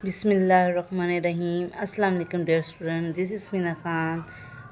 बिस्मिल्लाहिर्रहमानिर्रहीम। अस्सलाम वालेकुम dear student, this is Meena Khan.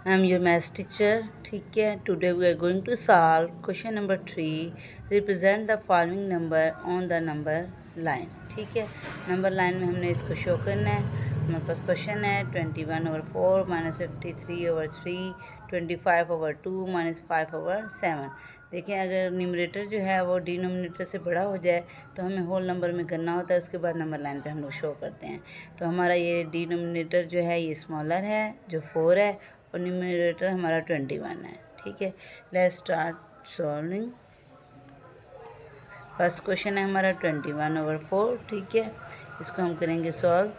I am your maths teacher. ठीक है, today we are going to solve question number 3। Represent the following number on the number line. ठीक है, number line में हमने इसको शो करना है। हमारे पास क्वेश्चन है 21/4 -53/3, 25/2 -5/7। देखिए, अगर न्यूमरेटर जो है वो डिनोमिनेटर से बड़ा हो जाए तो हमें होल नंबर में करना होता है, उसके बाद नंबर लाइन पे हम लोग शो करते हैं। तो हमारा ये डिनोमिनेटर जो है ये स्मॉलर है, जो 4 है, और न्यूमरेटर हमारा 21 है। ठीक है, let's start solving. First question है हमारा 21/4। ठीक है, इसको हम करेंगे सॉल्व।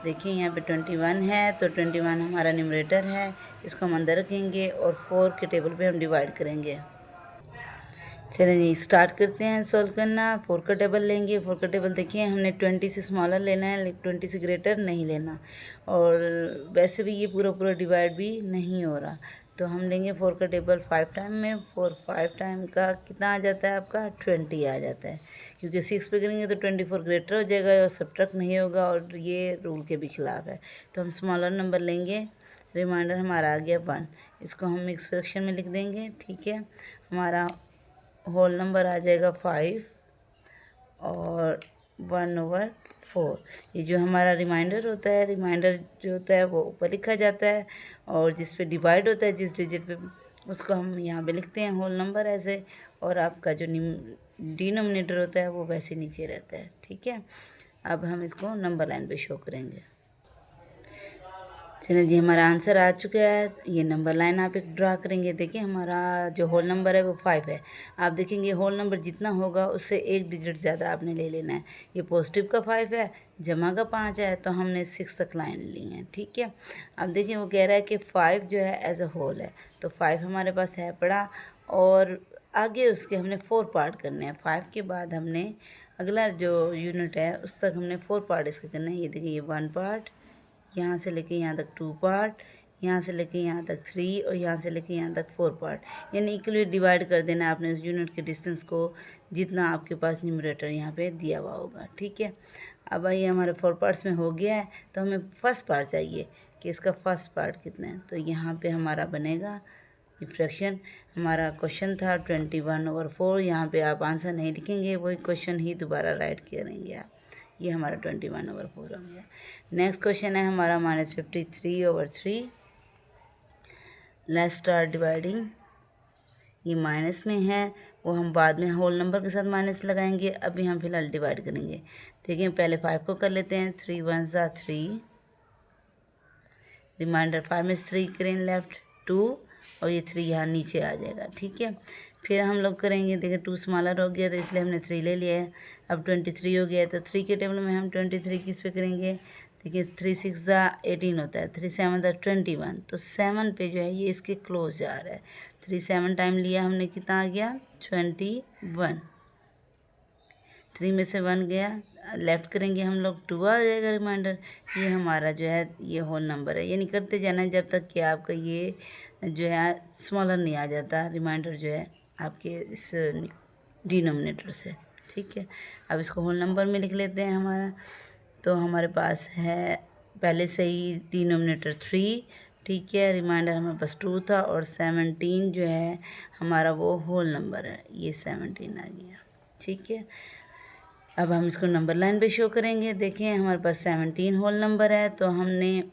देखिए, यहाँ पे 21 है, तो 21 हमारा न्यूमरेटर है, इसको हम अंदर रखेंगे और 4 के टेबल पे हम डिवाइड करेंगे। चलिए जी, स्टार्ट करते हैं सॉल्व करना। 4 का टेबल लेंगे। 4 का टेबल देखिए, हमने 20 से स्मॉलर लेना है, लेकिन 20 से ग्रेटर नहीं लेना। और वैसे भी ये पूरा पूरा डिवाइड भी नहीं हो रहा, तो हम लेंगे 4 का टेबल 5 टाइम में। 4 5 टाइम का कितना आ जाता है आपका? 20 आ जाता है, क्योंकि 6 पे करेंगे तो 24 ग्रेटर हो जाएगा और सब्ट्रैक्ट नहीं होगा, और ये रूल के भी खिलाफ है। तो हम स्मॉलर नंबर लेंगे। रिमाइंडर हमारा आ गया 1, इसको हम मिक्स फ्रैक्शन में लिख देंगे। ठीक है, हमारा होल नंबर आ जाएगा 5 और 1/4। ये जो हमारा रिमाइंडर होता है, रिमाइंडर जो होता है वो ऊपर लिखा जाता है, और जिस पे डिवाइड होता है जिस डिजिट पे, उसको हम यहाँ पे लिखते हैं होल नंबर ऐसे, और आपका जो डिनोमिनेटर होता है वो वैसे नीचे रहता है। ठीक है, अब हम इसको नंबर लाइन पे शो करेंगे। चलिए जी, हमारा आंसर आ चुका है। ये नंबर लाइन आप एक ड्रा करेंगे। देखिए, हमारा जो होल नंबर है वो 5 है। आप देखेंगे होल नंबर जितना होगा उससे एक डिजिट ज़्यादा आपने ले लेना है। ये पॉजिटिव का 5 है, जमा का 5 है, तो हमने 6 तक लाइन ली है। ठीक है, अब देखिए वो कह रहा है कि 5 जो है एज अ होल है, तो 5 हमारे पास है पड़ा, और आगे उसके हमने 4 पार्ट करने हैं। 5 के बाद हमने अगला जो यूनिट है उस तक हमने 4 पार्ट इसके करने हैं। ये देखिए, ये 1 पार्ट, यहाँ से लेके यहाँ तक 2 पार्ट, यहाँ से लेके यहाँ तक 3, और यहाँ से लेके यहाँ तक 4 पार्ट। यानी इक्वली डिवाइड कर देना आपने उस यूनिट के डिस्टेंस को, जितना आपके पास न्यूमरेटर यहाँ पे दिया हुआ होगा। ठीक है, अब आइए, हमारे 4 पार्ट्स में हो गया है, तो हमें फर्स्ट पार्ट चाहिए कि इसका फर्स्ट पार्ट कितना है। तो यहाँ पे हमारा बनेगा फ्रैक्शन। हमारा क्वेश्चन था 21/4। यहाँ पे आप आंसर नहीं लिखेंगे, वही क्वेश्चन ही दोबारा राइट करेंगे आप। ये हमारा 21/4 हो गया। नेक्स्ट क्वेश्चन है हमारा -53/3। Let's start dividing. ये माइनस में है, वो हम बाद में होल नंबर के साथ माइनस लगाएंगे, अभी हम फिलहाल डिवाइड करेंगे। देखिए, पहले 5 को कर लेते हैं। 3 1 3, रिमाइंडर 5 में 3 करें, लेफ्ट 2, और ये 3 यहाँ नीचे आ जाएगा। ठीक है, फिर हम लोग करेंगे। देखिए, 2 स्मॉलर हो गया तो इसलिए हमने 3 ले लिया है। अब 23 हो गया है, तो 3 के टेबल में हम 23 किस पे करेंगे? देखिए, 3 6 18 होता है, 3 7 21, तो 7 पे जो है ये इसके क्लोज जा रहा है। 3 7 टाइम लिया हमने, कितना आ गया? 21। 3 में से 1 गया, लेफ्ट करेंगे हम लोग, 2 आ जाएगा रिमाइंडर। ये हमारा जो है ये होल नंबर है। यानी करते जाना है जब तक कि आपका ये जो है स्मॉलर नहीं आ जाता रिमाइंडर जो है आपके इस डिनोमिनेटर से। ठीक है, अब इसको होल नंबर में लिख लेते हैं हमारा। तो हमारे पास है पहले से ही डिनोमिनेटर 3। ठीक है, रिमाइंडर हमारे पास 2 था, और 17 जो है हमारा वो होल नंबर है, ये 17 आ गया। ठीक है, अब हम इसको नंबर लाइन पे शो करेंगे। देखिए, हमारे पास 17 होल नंबर है, तो हमने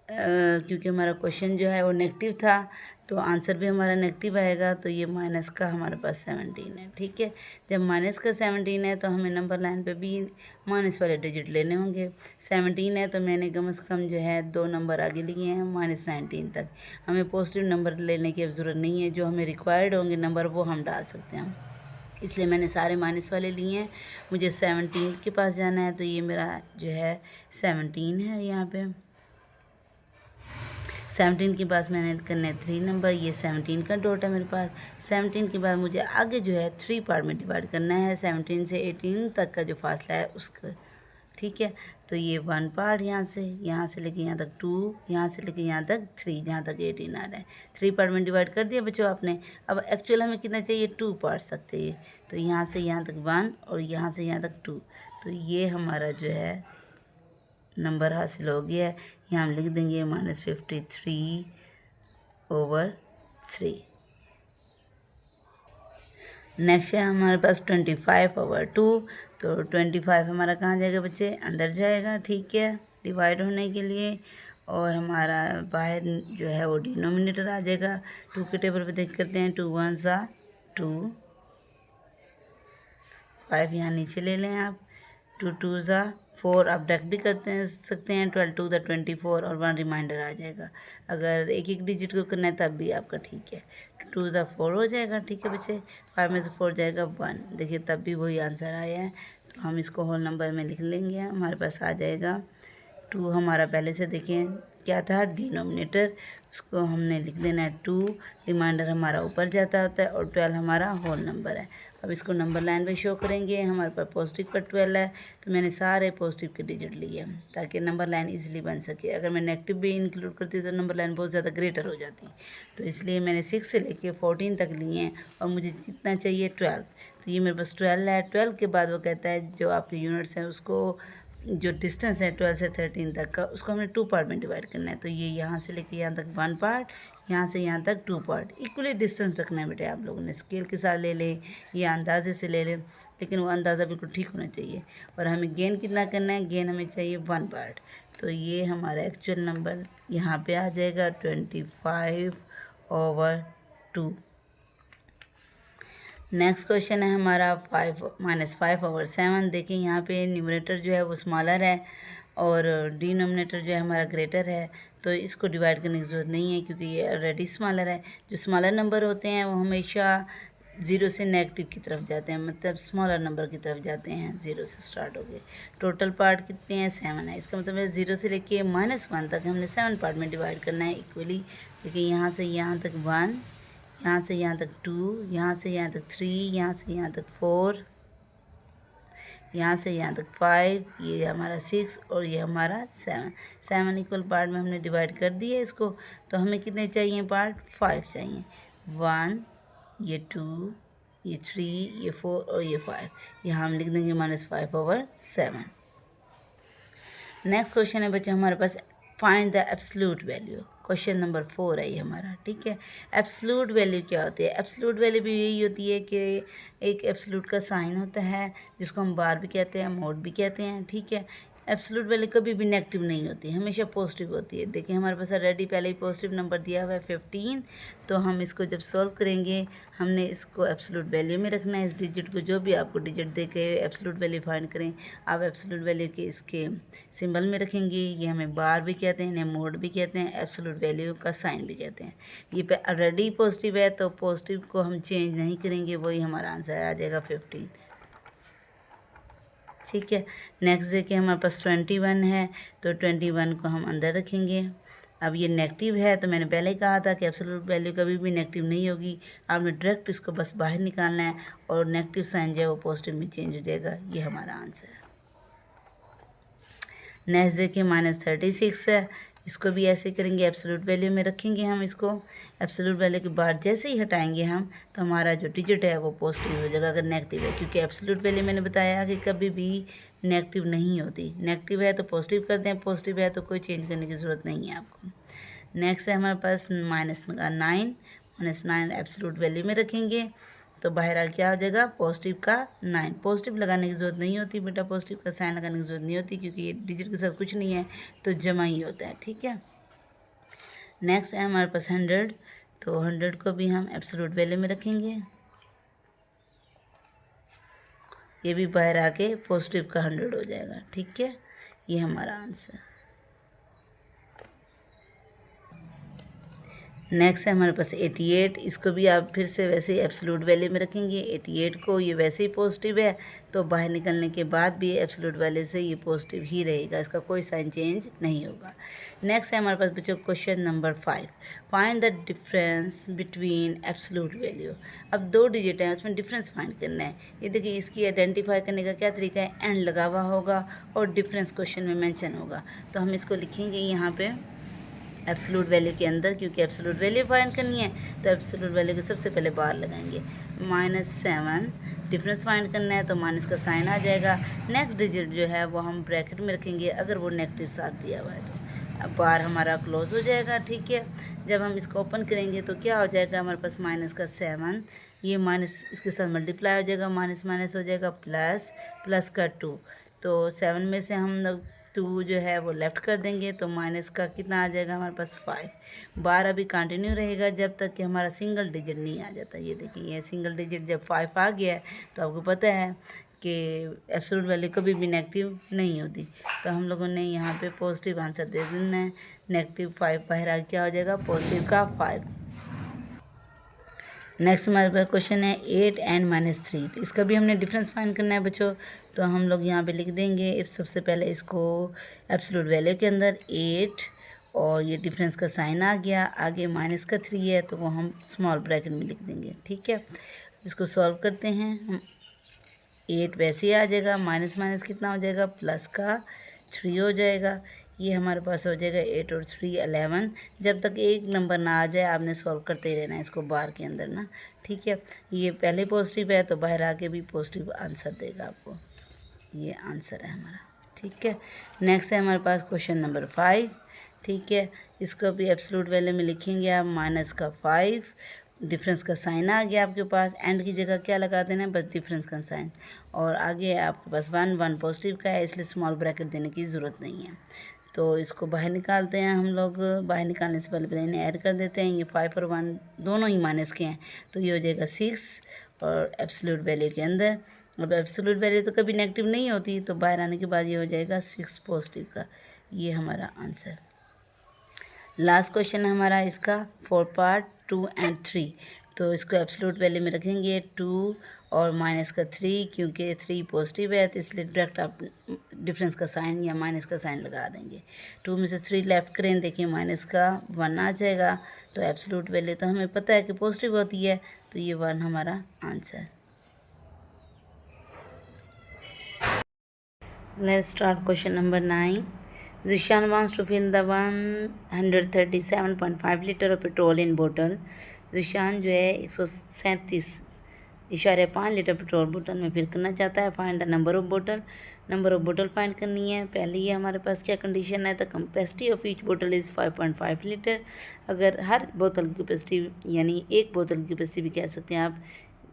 क्योंकि हमारा क्वेश्चन जो है वो नेगेटिव था, तो आंसर भी हमारा नेगेटिव आएगा। तो ये माइनस का हमारे पास 17 है। ठीक है, जब माइनस का 17 है तो हमें नंबर लाइन पे भी माइनस वाले डिजिट लेने होंगे। 17 है तो मैंने कम से कम जो है 2 नंबर आगे लिए हैं, -19 तक। हमें पॉजिटिव नंबर लेने की अब ज़रूरत नहीं है, जो हमें रिक्वायर्ड होंगे नंबर वो हम डाल सकते हैं, इसलिए मैंने सारे माइनस वाले लिए हैं। मुझे 17 के पास जाना है, तो ये मेरा जो है 17 है। यहाँ पे 17 के पास मैंने करना है 3 नंबर, ये 17 का डॉट है मेरे पास। 17 के बाद मुझे आगे जो है 3 पार्ट में डिवाइड करना है, 17 से 18 तक का जो फासला है उसका। ठीक है, तो ये 1 पार्ट यहाँ से लेके यहाँ तक 2, यहाँ से लेके यहाँ तक 3, जहाँ तक 18 आ रहा है। 3 पार्ट में डिवाइड कर दिया बच्चों आपने। अब एक्चुअल हमें कितना चाहिए? 2 पार्ट्स तक चाहिए, तो यहाँ से यहाँ तक 1 और यहाँ से यहाँ तक 2। तो ये हमारा जो है नंबर हासिल हो गया है। यहाँ हम लिख देंगे -53/3। नेक्स्ट है हमारे पास 25/2। तो 25 हमारा कहाँ जाएगा बच्चे, अंदर जाएगा, ठीक है, डिवाइड होने के लिए। और हमारा बाहर जो है वो डिनोमिनेटर आ जाएगा। 2 के टेबल पे देख करते हैं, 2 1 2, 5 यहाँ नीचे ले लें आप, 2 2 4, आप डक भी करते सकते हैं, 12 2 24 और 1 रिमाइंडर आ जाएगा। अगर एक एक डिजिट को करना है तब भी आपका ठीक है, 2 2 4 हो जाएगा, ठीक है बच्चे। 5 में से 4 जाएगा 1, देखिए तब भी वही आंसर आया है। तो हम इसको होल नंबर में लिख लेंगे, हमारे पास आ जाएगा 2। हमारा पहले से देखें क्या था, डिनोमिनेटर, उसको हमने लिख देना है 2, रिमाइंडर हमारा ऊपर जाता होता है, और 12 हमारा होल नंबर है। अब इसको नंबर लाइन पे शो करेंगे। हमारे पास पॉजिटिव पर 12 है, तो मैंने सारे पॉजिटिव के डिजिट लिए ताकि नंबर लाइन इजीली बन सके। अगर मैं नेगेटिव भी इंक्लूड करती तो नंबर लाइन बहुत ज़्यादा ग्रेटर हो जाती, तो इसलिए मैंने 6 से लेके 14 तक लिए हैं, और मुझे जितना चाहिए 12। तो ये मेरे पास 12 है। 12 के बाद वो कहता है जो आपके यूनिट्स हैं उसको, जो डिस्टेंस है 12 से 13 तक का, उसको हमने 2 पार्ट में डिवाइड करना है। तो ये यहाँ से लेके यहाँ तक 1 पार्ट, यहाँ से यहाँ तक 2 पार्ट। इक्वली डिस्टेंस रखना है बेटे, आप लोगों ने स्केल के साथ ले लें या अंदाजे से ले लें, लेकिन वो अंदाज़ा बिल्कुल ठीक होना चाहिए। और हमें गेन कितना करना है, गेन हमें चाहिए 1 पार्ट। तो ये हमारा एक्चुअल नंबर यहाँ पे आ जाएगा 25/2। नेक्स्ट क्वेश्चन है हमारा 5 -5/7। देखिए यहाँ पे न्यूमरेटर जो है वो स्मॉलर है और डिनोमिनेटर जो है हमारा ग्रेटर है, तो इसको डिवाइड करने की ज़रूरत नहीं है क्योंकि ये ऑलरेडी स्मॉलर है। जो स्मॉलर नंबर होते हैं वो हमेशा 0 से नेगेटिव की तरफ जाते हैं, मतलब स्मॉलर नंबर की तरफ जाते हैं, 0 से स्टार्ट हो गए। टोटल पार्ट कितने हैं, 7 है। इसका मतलब है 0 से लेके -1 तक हमने 7 पार्ट में डिवाइड करना है इक्वली। देखिए यहाँ से यहाँ तक 1, यहाँ से यहाँ तक 2, यहाँ से यहाँ तक 3, यहाँ से यहाँ तक 4, यहाँ से यहाँ तक 5, ये हमारा 6 और ये हमारा 7। 7 इक्वल पार्ट में हमने डिवाइड कर दिए इसको। तो हमें कितने चाहिए पार्ट, 5 चाहिए। 1, ये 2, ये 3, ये 4 और ये 5। यहाँ हम लिख देंगे -5/7। नेक्स्ट क्वेश्चन है बच्चे हमारे पास, find the absolute value. Question number 4 है ये हमारा, ठीक है। एब्सोल्यूट वैल्यू क्या होती है, एब्सोल्यूट वैल्यू भी यही होती है कि एक एब्सोल्यूट का साइन होता है जिसको हम बार भी कहते हैं, मोड भी कहते हैं, ठीक है। एब्सोल्यूट वैल्यू कभी भी नेगेटिव नहीं होती, हमेशा पॉजिटिव होती है। देखिए हमारे पास ऑलरेडी पहले ही पॉजिटिव नंबर दिया हुआ है 15। तो हम इसको जब सॉल्व करेंगे हमने इसको एब्सोल्यूट वैल्यू में रखना है। इस डिजिट को, जो भी आपको डिजिट दे के एब्सोल्यूट वैल्यू फाइंड करें, आप एब्सोल्यूट वैल्यू के इसके सिंबल में रखेंगे। ये हमें बार भी कहते हैं, इन्हें मोड भी कहते हैं, एब्सोल्यूट वैल्यू का साइन भी कहते हैं। ये ऑलरेडी पॉजिटिव है तो पॉजिटिव को हम चेंज नहीं करेंगे, वही हमारा आंसर आ जाएगा 15, ठीक है। नेक्स्ट देखिए हमारे पास 21 है, तो 21 को हम अंदर रखेंगे। अब ये नेगेटिव है, तो मैंने पहले ही कहा था कि एब्सोल्यूट वैल्यू कभी भी नेगेटिव नहीं होगी। आपने डायरेक्ट इसको बस बाहर निकालना है और नेगेटिव साइन जो है वो पॉजिटिव में चेंज हो जाएगा। ये हमारा आंसर है। नेक्स्ट देखिए -36 है, इसको भी ऐसे करेंगे, एब्सोल्यूट वैल्यू में रखेंगे हम इसको। एब्सोल्यूट वैल्यू के बाद जैसे ही हटाएंगे हम, तो हमारा जो डिजिट है वो पॉजिटिव हो जाएगा अगर नेगेटिव है, क्योंकि एब्सोल्यूट वैल्यू मैंने बताया कि कभी भी नेगेटिव नहीं होती। नेगेटिव है तो पॉजिटिव कर दें, पॉजिटिव है तो कोई चेंज करने की ज़रूरत नहीं है आपको। नेक्स्ट है हमारे पास -9 एब्सोल्यूट वैल्यू में रखेंगे, तो बाहर आ क्या हो जाएगा, पॉजिटिव का 9। पॉजिटिव लगाने की ज़रूरत नहीं होती बेटा, पॉजिटिव का साइन लगाने की ज़रूरत नहीं होती क्योंकि ये डिजिट के साथ कुछ नहीं है, तो जमा ही होता है, ठीक है। नेक्स्ट है हमारे पास 100, तो 100 को भी हम एब्सोल्यूट वैल्यू में रखेंगे। ये भी बाहर आके पॉजिटिव का 100 हो जाएगा, ठीक है। ये हमारा आंसर। नेक्स्ट है हमारे पास 88, इसको भी आप फिर से वैसे ही एब्सोल्यूट वैल्यू में रखेंगे। 88 को, ये वैसे ही पॉजिटिव है, तो बाहर निकलने के बाद भी एब्सोल्यूट वैल्यू से ये पॉजिटिव ही रहेगा, इसका कोई साइन चेंज नहीं होगा। नेक्स्ट है हमारे पास बच्चों question number 5, find the difference between absolute value. अब 2 डिजिट हैं, उसमें डिफरेंस फाइंड करना है। ये देखिए इसकी आइडेंटिफाई करने का क्या तरीका है, एंड लगा हुआ होगा और डिफरेंस क्वेश्चन में मेंशन होगा, तो हम इसको लिखेंगे यहाँ पे एब्सोल्यूट वैल्यू के अंदर, क्योंकि एब्सोल्यूट वैल्यू फाइंड करनी है तो एब्सोल्यूट वैल्यू के सबसे पहले बार लगाएंगे। -7 डिफरेंस फाइंड करना है तो माइनस का साइन आ जाएगा। नेक्स्ट डिजिट जो है वो हम ब्रैकेट में रखेंगे अगर वो नेगेटिव साथ दिया हुआ है तो। अब बार हमारा क्लोज हो जाएगा, ठीक है। जब हम इसको ओपन करेंगे तो क्या हो जाएगा, हमारे पास माइनस का 7, ये माइनस इसके साथ मल्टीप्लाई हो जाएगा, माइनस माइनस हो जाएगा प्लस, प्लस का 2। तो 7 में से हम लोग 2 जो है वो लेफ़्ट कर देंगे तो माइनस का कितना आ जाएगा हमारे पास 5। बार अभी कंटिन्यू रहेगा जब तक कि हमारा सिंगल डिजिट नहीं आ जाता। ये देखिए, ये सिंगल डिजिट जब 5 आ गया है तो आपको पता है कि एब्सोल्यूट वैल्यू कभी भी नेगेटिव नहीं होती। तो हम लोगों ने यहाँ पे पॉजिटिव आंसर दे देना है। -5 बाहर आ क्या हो जाएगा, पॉजिटिव का 5। नेक्स्ट हमारे पास क्वेश्चन है 8 and -3। तो इसका भी हमने डिफरेंस फाइंड करना है बच्चों। तो हम लोग यहाँ पे लिख देंगे इफ सबसे पहले इसको एब्सोल्यूट वैल्यू के अंदर 8 और ये डिफरेंस का साइन आ गया, आगे माइनस का 3 है तो वो हम स्मॉल ब्रैकेट में लिख देंगे, ठीक है। इसको सॉल्व करते हैं हम। 8 वैसे ही आ जाएगा, माइनस माइनस कितना हो जाएगा, प्लस का 3 हो जाएगा। ये हमारे पास हो जाएगा 8 और 3 11। जब तक एक नंबर ना आ जाए आपने सॉल्व करते ही रहना है इसको बार के अंदर ना, ठीक है। ये पहले पॉजिटिव है तो बाहर आके भी पॉजिटिव आंसर देगा आपको। ये आंसर है हमारा, ठीक है। नेक्स्ट है हमारे पास क्वेश्चन नंबर 5, ठीक है। इसको भी एब्सोल्यूट वैल्यू में लिखेंगे आप, माइनस का 5, डिफरेंस का साइन आ गया आपके पास, एंड की जगह क्या लगा देना है, बस डिफरेंस का साइन। और आगे आपके पास 1 पॉजिटिव का है इसलिए स्मॉल ब्रैकेट देने की ज़रूरत नहीं है। तो इसको बाहर निकालते हैं हम लोग। बाहर निकालने से पहले इन्हें ऐड कर देते हैं। ये 5 और 1 दोनों ही माइनस के हैं तो ये हो जाएगा 6 और एब्सोल्यूट वैल्यू के अंदर। अब एब्सोल्यूट वैल्यू तो कभी नेगेटिव नहीं होती तो बाहर आने के बाद ये हो जाएगा 6 पॉजिटिव का। ये हमारा आंसर। लास्ट क्वेश्चन है हमारा इसका 4 पार्ट 2 and 3। तो इसको एब्सोल्यूट वैल्यू में रखेंगे 2 और माइनस का 3, क्योंकि 3 पॉजिटिव है तो इसलिए डायरेक्ट आप डिफरेंस का साइन या माइनस का साइन लगा देंगे। 2 में से 3 लेफ्ट करें, देखिए माइनस का 1 आ जाएगा। तो एब्सोल्यूट वैल्यू तो हमें पता है कि पॉजिटिव होती है तो ये 1 हमारा answer. Let's start question number 9। Zishan wants to fill the 137.5 litre of petrol इन बोतल। Zishan जो है 137.5 लीटर पेट्रोल बोतल में फिल करना चाहता है। फाइंड द नंबर ऑफ बोतल। नंबर ऑफ बोतल फाइंड करनी है। पहले ही हमारे पास क्या कंडीशन है, द कैपेसिटी ऑफ ईच बोतल इज़ 5.5 लीटर। अगर हर बोतल की कैपेसिटी यानी एक बोतल की कैपेसिटी भी कह सकते हैं आप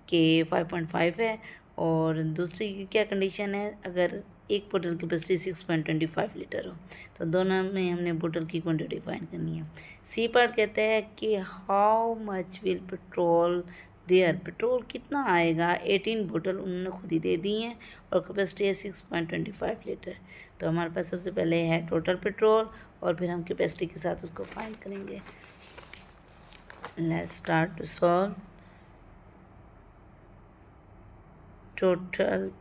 कि 5.5 है। और दूसरी क्या कंडीशन है, अगर एक बोतल की कैपेसिटी 6.25 लीटर हो। तो दोनों में हमने बोतल की क्वांटिटी फाइंड करनी है। सी पार्ट कहता है कि how much will petrol there, petrol कितना आएगा। 18 बोतल उन्होंने खुद ही दे दी हैं और कैपेसिटी है 6.25 लीटर। तो हमारे पास सबसे पहले है टोटल पेट्रोल और फिर हम कैपेसिटी के साथ उसको फाइंड करेंगे। Let's start to solve. Total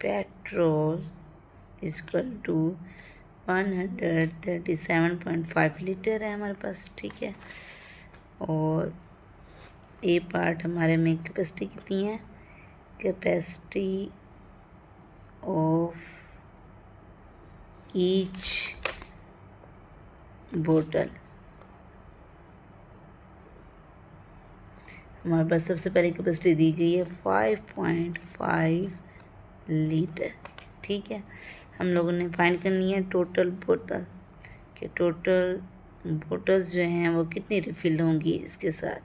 petrol equal to 137.5 litre है हमारे पास, ठीक है। और ए पार्ट हमारे में कैपेसिटी कितनी है, कैपेसिटी ऑफ ईच बोतल। हमारे पास सबसे पहले कैपेसिटी दी गई है 5.5 लीटर, ठीक है। हम लोगों ने फाइंड करनी है टोटल बोतल कि टोटल बोतल्स जो हैं वो कितनी रिफ़िल होंगी इसके साथ,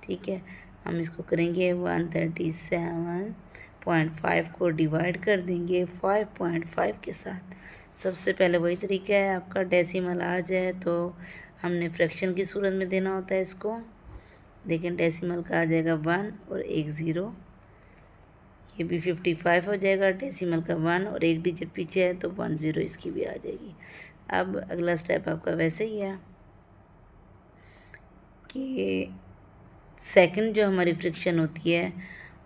ठीक है। हम इसको करेंगे 137.5 को डिवाइड कर देंगे 5.5 के साथ। सबसे पहले वही तरीका है आपका, डेसिमल आ जाए तो हमने फ्रैक्शन की सूरत में देना होता है इसको। लेकिन डेसिमल का आ जाएगा 1 और एक 0, ये भी 55 हो जाएगा। डेसिमल का 1 और एक डिजिट पीछे है तो 10 इसकी भी आ जाएगी। अब अगला स्टेप आपका वैसे ही है कि सेकंड जो हमारी फ्रिक्शन होती है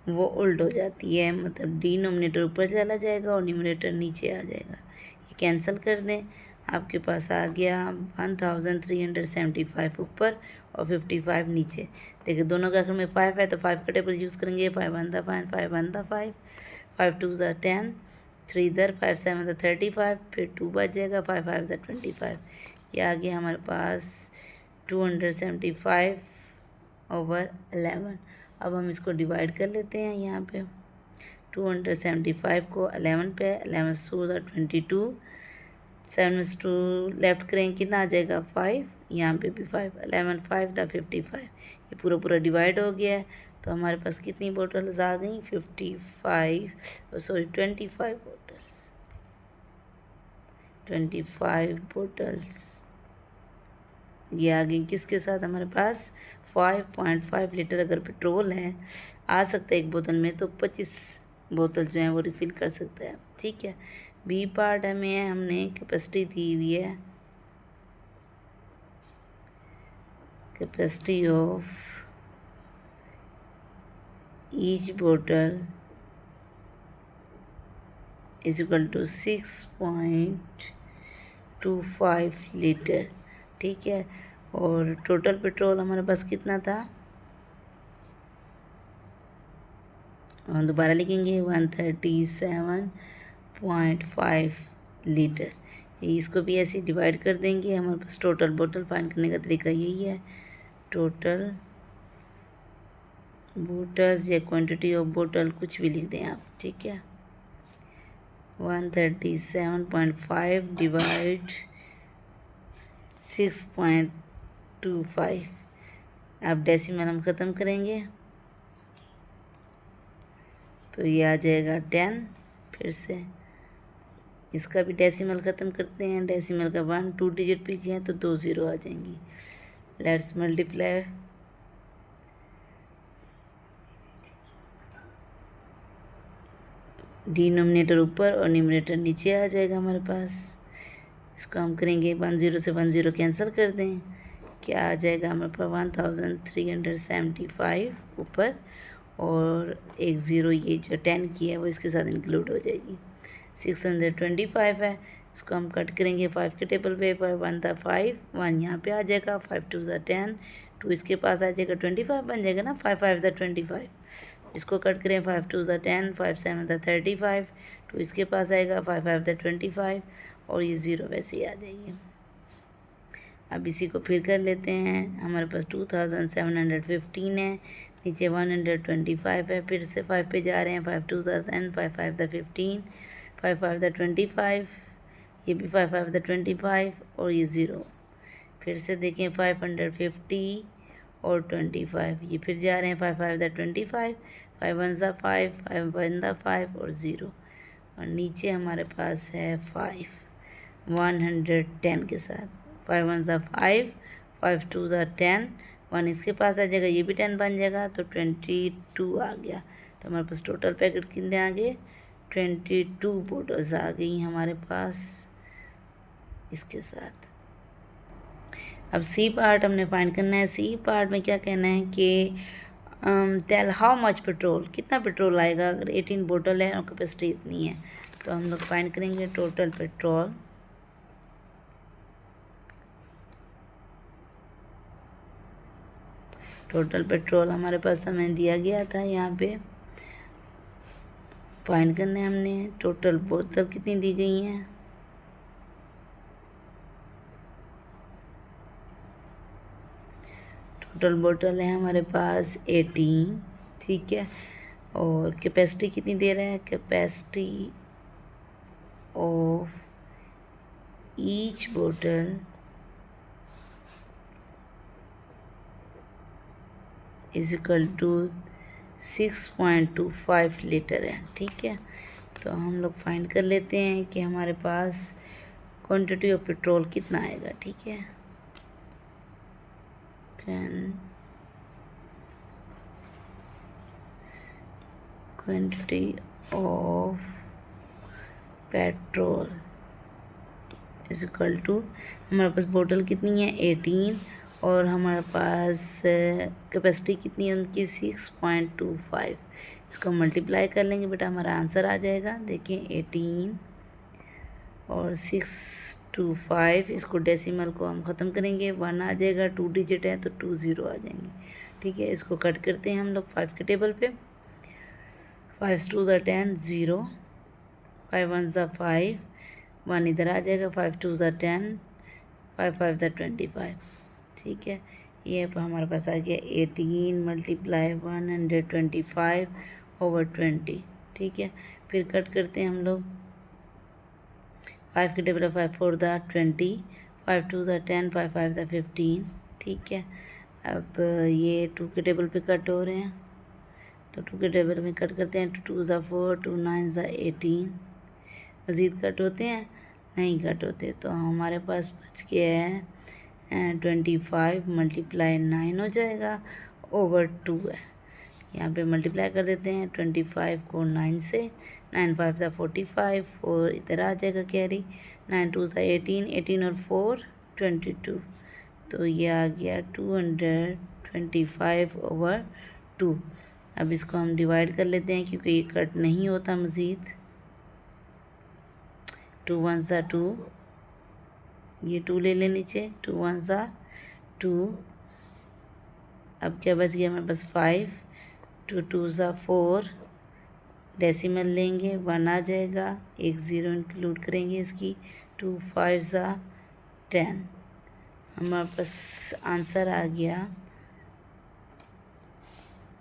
वो उल्ट हो जाती है, मतलब डिनोमिनेटर ऊपर चला जाएगा और न्यूमरेटर नीचे आ जाएगा। ये कैंसिल कर दें, आपके पास आ गया 1375 ऊपर और 55 नीचे। देखिए दोनों का आखिर में 5 है तो 5 का टेबल यूज़ करेंगे। 5 1 था 5, 5 1 था 5, 5 2 ज़ा 10, 3 इधर, 5 7 था 35, फिर 2 बच जाएगा, 5 5 था 25। ये आ गया हमारे पास 275/11। अब हम इसको डिवाइड कर लेते हैं यहाँ पे। 275 को 11 पे, 11 टू 22, 7 में से 2 लेफ्ट करेंगे कितना आ जाएगा 5, यहाँ पे भी 5, 11 5 द 55, ये पूरा पूरा डिवाइड हो गया है। तो हमारे पास कितनी बोटल्स आ गई 25 बोटल्स, 25 बोटल्स ये आ गई। किसके साथ हमारे पास 5.5 लीटर अगर पेट्रोल है आ सकता है एक बोतल में, तो 25 बोतल जो है वो रिफ़िल कर सकता है। ठीक है, बी पार्ट हमें हमने कैपेसिटी दी हुई है, कैपेसिटी ऑफ ईच बोतल इज इक्वल टू 6.25 लीटर। ठीक है, और टोटल पेट्रोल हमारे पास कितना था, और दोबारा लिखेंगे 137.5 लीटर। इसको भी ऐसे डिवाइड कर देंगे। हमारे पास टोटल बोतल फाइंड करने का तरीका यही है, टोटल बोटल्स या क्वांटिटी ऑफ बोतल कुछ भी लिख दें आप। ठीक है, 137.5 डिवाइड 6.25, अब डेसिमल हम ख़त्म करेंगे तो ये आ जाएगा 10। फिर से इसका भी डेसिमल ख़त्म करते हैं, डेसिमल का 1 2 डिजिट पीछे हैं तो 2 ज़ीरो आ जाएंगी। लेट्स मल्टीप्लाई, डिनोमिनेटर ऊपर और न्यूमरेटर नीचे आ जाएगा हमारे पास। इसको हम करेंगे 10 से 10 कैंसिल कर दें, क्या आ जाएगा हमारे पास 1375 ऊपर, और एक ज़ीरो ये जो 10 की है वो इसके साथ इंक्लूड हो जाएगी। 625 है, इसको हम कट करेंगे 5 के टेबल पे, 1 था 5, 1 यहाँ पे आ जाएगा, 5 2 10, 2 इसके पास आ जाएगा 25 बन जाएगा ना, 5 5 25। इसको कट करें 5 2 10, 5 7 35, 2 इसके पास आएगा, 5 5 25, और ये ज़ीरो वैसे ही आ जाएगी। अब इसी को फिर कर लेते हैं, हमारे पास 2715 है, नीचे 125 है, फिर से 5 पे जा रहे हैं, 5 2 10, 5 5 15, 5 5 25, ये भी 5 5 25, और ये ज़ीरो। फिर से देखें 550 और 25, ये फिर जा रहे हैं 5 5 25, 5 1 5, 5 1 5 और ज़ीरो, और नीचे हमारे पास है 5 110 के साथ, 5 1 5, 5 2 10, 1 इसके पास आ जाएगा, ये भी 10 बन जाएगा, तो 22 आ गया। तो हमारे पास टोटल पैकेट कितने आ गए, 22 बोटल्स आ गई हमारे पास इसके साथ। अब सी पार्ट हमने फाइंड करना है। सी पार्ट में क्या कहना है कि टेल हाउ मच पेट्रोल, कितना पेट्रोल आएगा अगर 18 बोतल है और कैपेसिटी इतनी है। तो हम लोग फाइंड करेंगे टोटल पेट्रोल, टोटल पेट्रोल हमारे पास हमें दिया गया था, यहाँ पे फाइंड करने हमने टोटल बोतल कितनी दी गई हैं, टोटल बोतल है हमारे पास 18। ठीक है, और कैपेसिटी कितनी दे रहा है, कैपेसिटी ऑफ ईच बोतल इज इक्वल टू 6.25 लीटर है। ठीक है, तो हम लोग फाइंड कर लेते हैं कि हमारे पास क्वांटिटी ऑफ पेट्रोल कितना आएगा। ठीक है, quantity of petrol is equal to, हमारे पास बोतल कितनी है 18, और हमारे पास कैपेसिटी कितनी है उनकी 6.25। इसको मल्टीप्लाई कर लेंगे बेटा, हमारा आंसर आ जाएगा। देखिए 18 और 625, इसको डेसिमल को हम ख़त्म करेंगे, 1 आ जाएगा, 2 डिजिट है तो 2 ज़ीरो आ जाएंगे। ठीक है, इसको कट करते हैं हम लोग 5 के टेबल पे, 5 2 10 0, 5 1 5, 1 इधर आ जाएगा, 5 2 10, 5 5 25। ठीक है, ये अब हमारे पास आ गया 18 × 125/20। ठीक है। फिर कट करते हैं हम लोग। 5 के टेबल है 5 4 द 20, 5 2 द 10, 5 5 द 15, ठीक है। अब ये 2 के टेबल पे कट हो रहे हैं, तो 2 के टेबल में कट करते हैं। 2 2 ज़ा 4, 2 9 ज़ा 18। मज़ीद कट होते हैं? नहीं कट होते। तो हमारे पास बच गया है 25 मल्टीप्लाई 9 हो जाएगा ओवर 2 है। यहाँ पे मल्टीप्लाई कर देते हैं 25 को 9 से। 9 5 ज़ा 45, 4 इधर आ जाएगा कैरी। 9 2 ज़ा 18, 18 और 4 22। तो ये आ गया 225 ओवर 2। अब इसको हम डिवाइड कर लेते हैं क्योंकि ये कट नहीं होता मज़ीद। 2 1 ज़ा 2, ये 2 ले लें नीचे। 2 1 ज़ा 2। अब क्या बच गया हमारे पास 5। 2 2 ज़ा 4, डेसिमल लेंगे 1 आ जाएगा, एक ज़ीरो इंक्लूड करेंगे इसकी। 2 5 ज़ा 10। हमारे पास आंसर आ गया,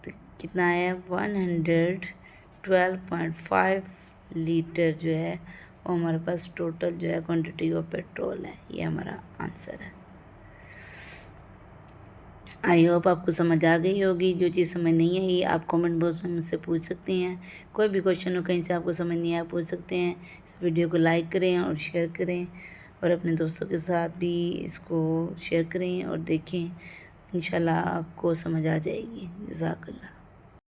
तो कितना आया 112.5 लीटर जो है वो हमारे पास टोटल जो है क्वांटिटी ऑफ पेट्रोल है। ये हमारा आंसर है। आई होप आपको समझ आ गई होगी। जो चीज़ समझ नहीं आई आप कमेंट बॉक्स में मुझसे पूछ सकते हैं। कोई भी क्वेश्चन हो कहीं से आपको समझ नहीं आया पूछ सकते हैं। इस वीडियो को लाइक करें और शेयर करें और अपने दोस्तों के साथ भी इसको शेयर करें और देखें। इंशाल्लाह आपको समझ आ जाएगी। जज़ाकल्लाह।